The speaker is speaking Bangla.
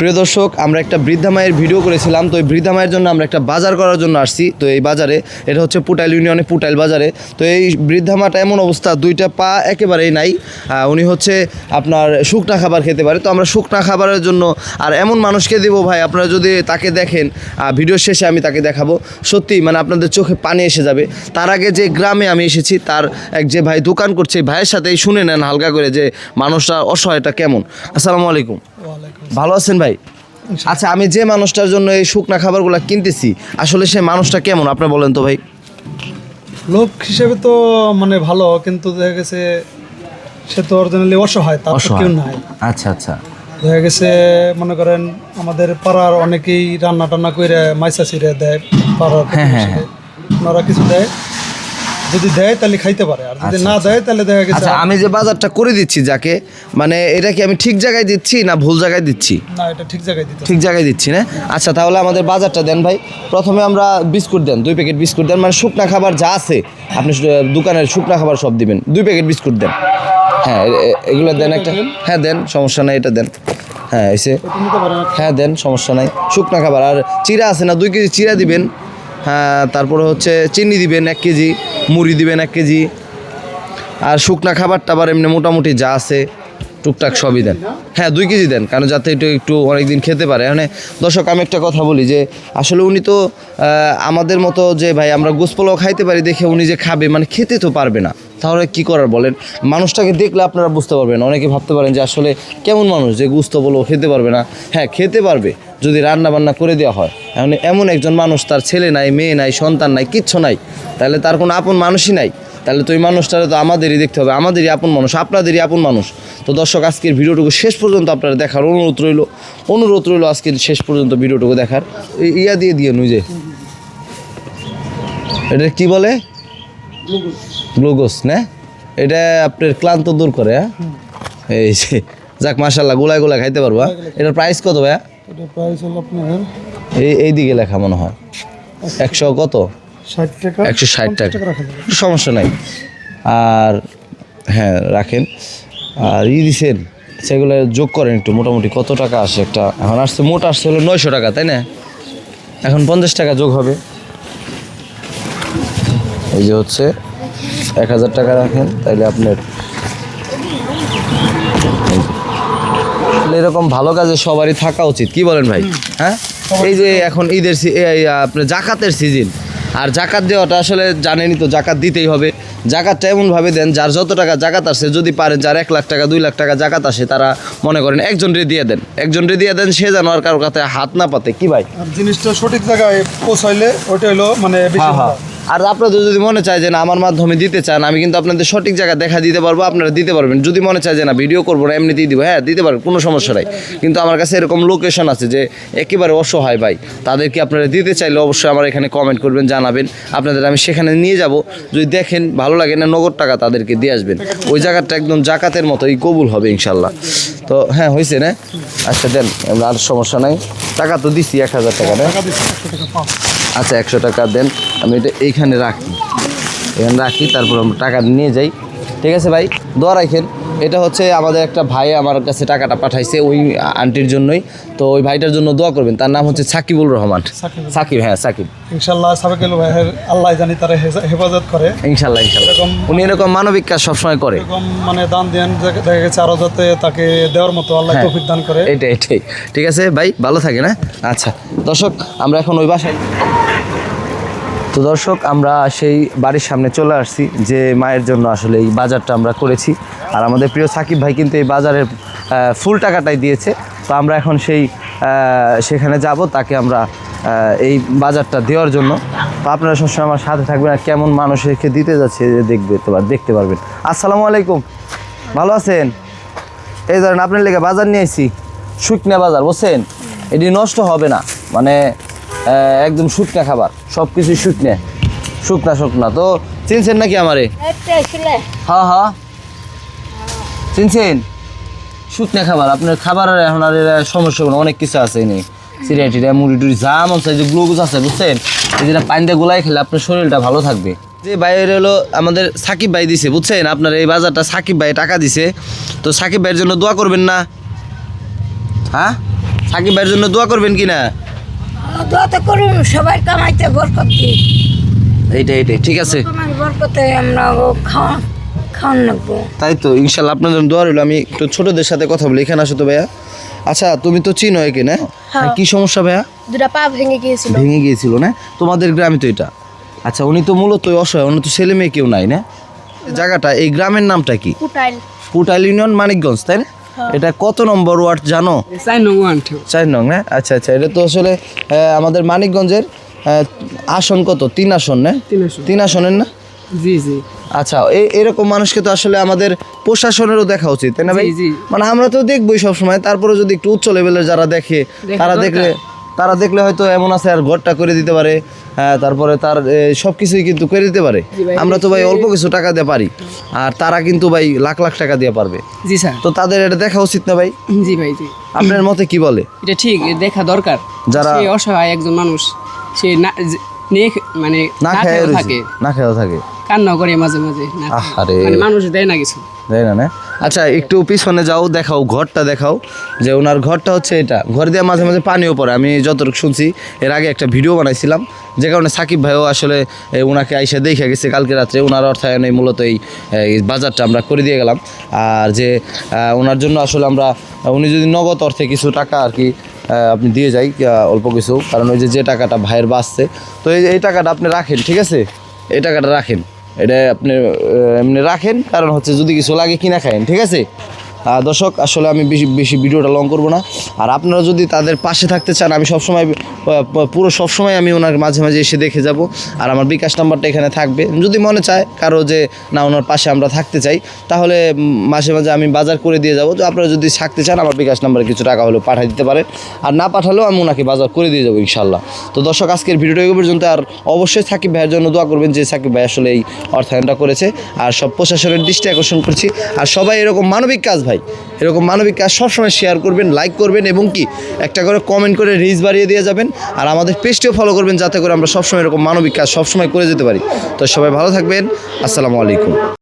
প্রিয় দর্শক, আমরা একটা বৃদ্ধা মায়ের ভিডিও করেছিলাম। তো এই বৃদ্ধা মায়ের জন্য আমরা একটা বাজার করার জন্য আসছি। তো এই বাজারে, এটা হচ্ছে পুটাইল ইউনিয়নে পুটাইল বাজারে। তো এই বৃদ্ধা মাটা এমন অবস্থা, দুইটা পা একেবারেই নাই। উনি হচ্ছে আপনার শুকনা খাবার খেতে পারে। তো আমরা শুকনা খাবারের জন্য আর এমন মানুষকে দেবো ভাই, আপনারা যদি তাকে দেখেন, ভিডিও শেষে আমি তাকে দেখাবো, সত্যি মানে আপনাদের চোখে পানি এসে যাবে। তার আগে যে গ্রামে আমি এসেছি, তার এক যে ভাই দোকান করছে, ভাইয়ের সাথেই শুনে নেন হালকা করে যে মানুষটা অসহায়টা কেমন। আসসালামু আলাইকুম। ভালো আছেন ভাই? আচ্ছা, আমি যে মানুষটার জন্য এই শুকনা খাবারগুলো কিনতেছি, আসলে সে মানুষটা কেমন আপনি বলেন তো ভাই? লোক হিসেবে তো মানে ভালো, কিন্তু দেখা গেছে সে তো অরিজিনালি অসহায়, তার তো কেউ নাই। আচ্ছা আচ্ছা। দেখা গেছে মনে করেন আমাদের পাড়ার অনেকেই রান্না টান্না করে মাইসা ছিঁড়ে দেয় পাড়ার, ওনারা কিছু দেয়, যদি দেয় তাহলে খাইতে পারে, আর যদি না দেয় তাহলে দেখা গেছে। আচ্ছা, আমি যে বাজারটা করে দিচ্ছি যাকে, মানে এটা কি আমি ঠিক জায়গায় দিচ্ছি না ভুল জায়গায় দিচ্ছি? না, এটা ঠিক জায়গায় দিতে, ঠিক জায়গায় দিচ্ছি না? আচ্ছা, তাহলে আমাদের বাজারটা দেন ভাই। প্রথমে আমরা বিস্কুট দেন, 2 প্যাকেট বিস্কুট দেন, মানে শুকনা খাবার যা আছে আপনি দোকানের শুকনা খাবার সব দিবেন। 2 প্যাকেট বিস্কুট দেন। হ্যাঁ, এগুলো দেন একটা। হ্যাঁ দেন, সমস্যা নাই, এটা দেন। হ্যাঁ এসে, হ্যাঁ দেন, সমস্যা নাই। শুকনা খাবার আর চিরা আছে না, 2 কেজি চিরা দিবেন। হ্যাঁ, তারপরে হচ্ছে চিনি দিবেন 1 কেজি, মুড়ি দিবেন 1 কেজি, আর শুকনা খাবার টাবার এমনি মোটামুটি যা আছে টুকটাক সবই দেন। হ্যাঁ 2 কেজি দেন, কারণ যাতে একটু অনেকদিন খেতে পারে। মানে দর্শক, আমি একটা কথা বলি যে আসলে উনি তো আমাদের মতো যে ভাই আমরা গোসপোলাও খাইতে পারি দেখে উনি যে খাবে, মানে খেতে তো পারবে না। তাহলে কি করার বলেন? মানুষটাকে দেখলে আপনারা বুঝতে পারবেন। অনেকে ভাবতে পারেন যে আসলে কেমন মানুষ যে গুস্ত বলো খেতে পারবে না। হ্যাঁ, খেতে পারবে যদি রান্না বান্না করে দেওয়া হয়। এমন একজন মানুষ, তার ছেলে নাই, মেয়ে নাই, সন্তান নাই, কিচ্ছু নাই, তাহলে তার কোনো আপন মানুষই নাই। তাহলে তো ওই মানুষটারে তো আমাদেরই দেখতে হবে, আমাদেরই আপন মানুষ, আপনাদেরই আপন মানুষ। তো দর্শক, আজকের ভিডিওটুকু শেষ পর্যন্ত আপনারা দেখার অনুরোধ রইল আজকের শেষ পর্যন্ত ভিডিওটুকু দেখার। ইয়া দিয়ে নুইজে, এটা কি বলে? গ্লুকোজ না? এটা আপনার ক্লান্ত দূর করে। হ্যাঁ, এই যে যাক, মাশাআল্লাহ, গোলায় খাইতে পারবো। এটার প্রাইস কত ভাইয়া? এটা প্রাইস হলো আপনার এই দিকে লেখা মনে হয় 100 কত, 60 টাকা, 160 টাকা, সমস্যা নাই। আর হ্যাঁ রাখেন। আর দিছেন সেগুলো যোগ করেন একটু, মোটামুটি কত টাকা আসে একটা। এখন আসছে, মোট আসছে হলো 900 টাকা, তাই না? এখন 50 টাকা যোগ হবে। এই যে হচ্ছে 1000 টাকা রাখেন, তাইলে আপনার এরকম ভালো কাজে সবারই থাকা উচিত। কি বলেন ভাই? হ্যাঁ, এই যে এখন ঈদের আপনার জাকাতের সিজন, আর জাকাত দেওয়াটা আসলে জানেনই তো, জাকাত দিতেই হবে। জাকাতটা এমনভাবে দেন, যার যত টাকা জাকাত আসে, যদি পারেন যার 1 লাখ টাকা 2 লাখ টাকা জাকাত আসে, তারা মনে করেন একজনরে দিয়ে দেন, সে যেন আর কারোর কাছে হাত না পাতে। কি ভাই? আর জিনিসটা সঠিক জায়গায় পৌঁছাইলে ওটা হলো মানে বেশি ভালো। আর আপনাদের যদি মনে চায় যে না আমার মাধ্যমে দিতে চান, আমি কিন্তু আপনাদের সঠিক জায়গা দেখা দিতে পারবো, আপনারা দিতে পারবেন। যদি মনে চায় যে না ভিডিও করবো না, এমনিতেই দিব, হ্যাঁ দিতে পারবেন, কোনো সমস্যা নাই। কিন্তু আমার কাছে এরকম লোকেশন আছে যে একেবারে অসহায় ভাই, তাদেরকে আপনারা দিতে চাইলে অবশ্যই আমার এখানে কমেন্ট করবেন, জানাবেন, আপনাদের আমি সেখানে নিয়ে যাব। যদি দেখেন ভালো লাগে না, নগদ টাকা তাদেরকে দিয়ে আসবেন। ওই জায়গাটা একদম জাকাতের মতোই কবুল হবে ইনশাল্লাহ। তো হ্যাঁ, হয়েছে না? আচ্ছা দেন, আর সমস্যা নাই। টাকা তো দিচ্ছি 1000 টাকা না? আচ্ছা 100 টাকা দেন, আমি এটা এইখানে রাখি, তারপর আমরা টাকা নিয়ে যাই। ঠিক আছে ভাই, দোয়া রাখেন। এটা হচ্ছে আমাদের একটা ভাই আমার কাছে টাকাটা পাঠাইছে ওই আন্টির জন্যই। তো ওই ভাইটার জন্য দোয়া করবেন। তার নাম হচ্ছে সাকিবুল রহমান। সাকিব, হ্যাঁ সাকিব। ইনশাআল্লাহ সাবেকুল ভাই, আল্লাহ জানি তারা হেফাজত করে। ইনশাআল্লাহ। উনি এরকম মানবিক কাজ সবসময় করে, এরকম মানে দান দেন, দেখা গেছে আরো যাতে তাকে দেওয়ার মতো আল্লাহ তৌফিক দান করে। এটাই। ঠিক আছে ভাই, ভালো থাকেন। হ্যাঁ আচ্ছা দর্শক, আমরা এখন ওই বাসায়। তো দর্শক, আমরা সেই বাড়ির সামনে চলে আসছি যে মায়ের জন্য আসলে এই বাজারটা আমরা করেছি। আর আমাদের প্রিয় সাকিব ভাই কিন্তু এই বাজারের ফুল টাকাটাই দিয়েছে। তো আমরা এখন সেখানে যাব, তাকে আমরা এই বাজারটা দেওয়ার জন্য। তো আপনারা সবসময় আমার সাথে থাকবেন, আর কেমন মানুষকে দিতে যাচ্ছে দেখতে পারবেন। আসসালামু আলাইকুম, ভালো আছেন? এই ধরেন আপনার লেগে বাজার নিয়ে আসছি, শুকনা বাজার, বুঝছেন? এটি নষ্ট হবে না, মানে একদম শুকনা খাবার, সব কিছুই শুকনা। তো চিনছেন নাকি আমারে? হ্যাঁ চিনছেন? শুকনা খাবার, আপনার খাবার এখন আর সমস্যা কোনো, অনেক কিছু আছে নেই, সিরিয়াটিরা মুড়ি টুড়ি যা মন চাই, যে গ্লুকোজ আছে, বুঝছেন? এই যেটা পানি দিয়ে গোলাই খেলে আপনার শরীরটা ভালো থাকবে। যে বাইরে হলো আমাদের সাকিব ভাই দিছে, বুঝছেন? আপনার এই বাজারটা সাকিব ভাই টাকা দিছে। তো সাকিব ভাইয়ের জন্য দোয়া করবেন না? হ্যাঁ সাকিব ভাইয়ের জন্য দোয়া করবেন কি না? দোয়া তো করুন, সবাই কামাইতে বরকত দিই। এইটাই ঠিক আছে, কামাই বরকতে আমরা খাওয়ান লাগবো। তাই তো ইনশাল্লাহ আপনার জন্য দোয়া রইল। আমি একটু ছোটদের সাথে কথা বলি, এখানে আসো তো ভাইয়া। আচ্ছা তুমি তো চিনো একে না? হ্যাঁ। কি সমস্যা ভাইয়া? দুটা পা ভেঙে গিয়েছিল। ভেঙে গিয়েছিল না? তোমাদের গ্রামে তো এটা। আচ্ছা উনি তো মূলত অসহায়, উনি তো ছেলে মেয়ে কেউ নাই না? জায়গাটা, এই গ্রামের নামটা কি? কুটাইল। পুটাইল ইউনিয়ন, মানিকগঞ্জ, তাই না? এটা কত নম্বর ওয়ার্ড জানো? 4 নং না? আচ্ছা এটা তো আসলে আমাদের মানিকগঞ্জের আসন কত? 3 আসন না? 3 আসনের না? জি জি। আচ্ছা এরকম মানুষকে তো আসলে আমাদের প্রশাসনেরও দেখা উচিত, তাই না ভাই? জি, জি। মানে আমরা তো দেখবোই সবসময়, তারপরে যদি একটু উচ্চ লেভেলের যারা দেখে তারা দেখলে হয়তো এমন আছে আর ঘরটা করে দিতে পারে, হ্যাঁ, তারপরে তার সব কিছুই কিন্তু করে দিতে পারে। আমরা তো ভাই অল্প কিছু টাকা দিয়ে পারি, আর তারা কিন্তু ভাই লাখ লাখ টাকা দিয়ে পারবে। জি স্যার। তো তাদের এটা দেখা উচিত না ভাই? জি ভাই জি। আপনার মতে কি বলে? এটা ঠিক, দেখা দরকার। যারা- সে অসহায় একজন মানুষ, সে মানে না না খেয়ে খেয়েও রয়েছে, থাকে, না খেয়েও থাকে, কান্নাও করে মাঝে মাঝে না খেয়ে। আহারে। মানে মানুষ দেয় না কিছু। তাই না? আচ্ছা একটু পিছনে যাও, দেখাও ঘরটা, দেখাও যে ওনার ঘরটা হচ্ছে এটা। ঘর দিয়ে মাঝে মাঝে পানিও পড়ে, আমি যতটুকু শুনছি। এর আগে একটা ভিডিও বানাইছিলাম, যে কারণে সাকিব ভাইও আসলে ওনাকে আইসা দেখে গেছে কালকে রাত্রে। ওনার অর্থায়নে মূলত এই বাজারটা আমরা করে দিয়ে গেলাম। আর যে ওনার জন্য আসলে আমরা, উনি যদি নগদ অর্থে কিছু টাকা আর কি আপনি দিয়ে যাই, অল্প কিছু, কারণ ওই যে টাকাটা ভাইয়ের বাঁচছে, তো এই টাকাটা আপনি রাখেন, ঠিক আছে? এই টাকাটা রাখেন, এটা আপনি এমনি রাখেন, কারণ হচ্ছে যদি কিছু লাগে কিনা খায়েন, ঠিক আছে? দর্শক আসলে আমি বেশি ভিডিওটা লং করব না। আর আপনারা যদি তাদের পাশে থাকতে চান, আমি সবসময় সবসময় আমি ওনার মাঝে মাঝে এসে দেখে যাব। আর আমার বিকাশ নাম্বারটা এখানে থাকবে, যদি মনে চায় কারো যে না ওনার পাশে আমরা থাকতে চাই, তাহলে মাঝে মাঝে আমি বাজার করে দিয়ে যাব। তো আপনারা যদি থাকতে চান, আমার বিকাশ নাম্বারে কিছু টাকা হলেও পাঠিয়ে দিতে পারেন, আর না পাঠালেও আমি ওনাকে বাজার করে দিয়ে যাবো ইনশাল্লাহ। তো দর্শক আজকের ভিডিওটা এই পর্যন্ত। আর অবশ্যই সাকিব ভাইয়ের জন্য দোয়া করবেন, যে সাকিব ভাই আসলে এই অর্থায়নটা করেছে। আর সব প্রশাসনের দৃষ্টি আকর্ষণ করছি, আর সবাই এরকম মানবিক কাজ, ভাই এরকম মানবিক কাজ সবসময় শেয়ার করবেন, লাইক করবেন, এবং কি একটা করে কমেন্ট করে রিচ বাড়িয়ে দিয়ে যাবেন। আর আমাদের পেজটিও ফলো করবেন, যাতে করে আমরা সবসময় এরকম মানবিক কাজ সবসময় করে যেতে পারি। তো সবাই ভালো থাকবেন, আসসালামু আলাইকুম।